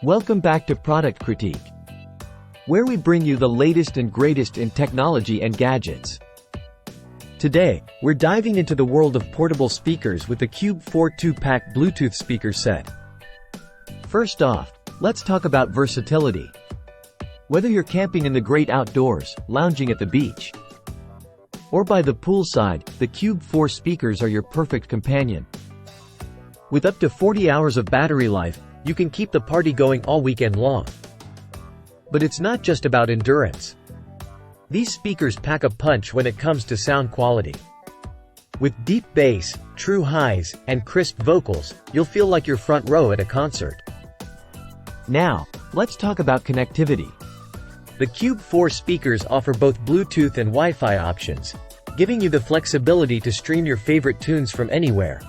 Welcome back to Product Critique, where we bring you the latest and greatest in technology and gadgets. Today, we're diving into the world of portable speakers with the Kube4 2-pack Bluetooth speaker set. First off, let's talk about versatility. Whether you're camping in the great outdoors, lounging at the beach, or by the poolside, the Kube4 speakers are your perfect companion. With up to 40 hours of battery life, you can keep the party going all weekend long. But it's not just about endurance. These speakers pack a punch when it comes to sound quality. With deep bass, true highs, and crisp vocals, you'll feel like you're front row at a concert. Now, let's talk about connectivity. The Kube4 speakers offer both Bluetooth and Wi-Fi options, giving you the flexibility to stream your favorite tunes from anywhere.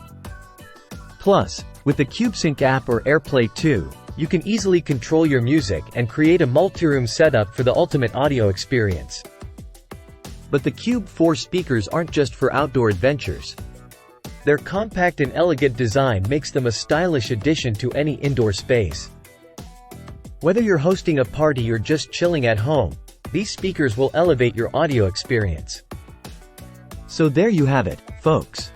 Plus, with the CubeSync app or AirPlay 2, you can easily control your music and create a multi-room setup for the ultimate audio experience. But the Kube4 speakers aren't just for outdoor adventures. Their compact and elegant design makes them a stylish addition to any indoor space. Whether you're hosting a party or just chilling at home, these speakers will elevate your audio experience. So there you have it, folks.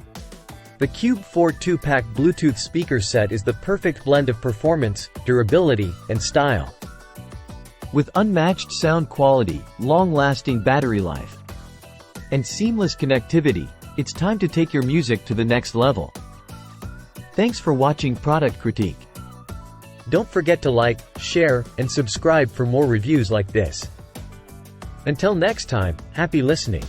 The Kube4 2-pack Bluetooth speaker set is the perfect blend of performance, durability, and style. With unmatched sound quality, long-lasting battery life, and seamless connectivity, it's time to take your music to the next level. Thanks for watching Product Critique. Don't forget to like, share, and subscribe for more reviews like this. Until next time, happy listening.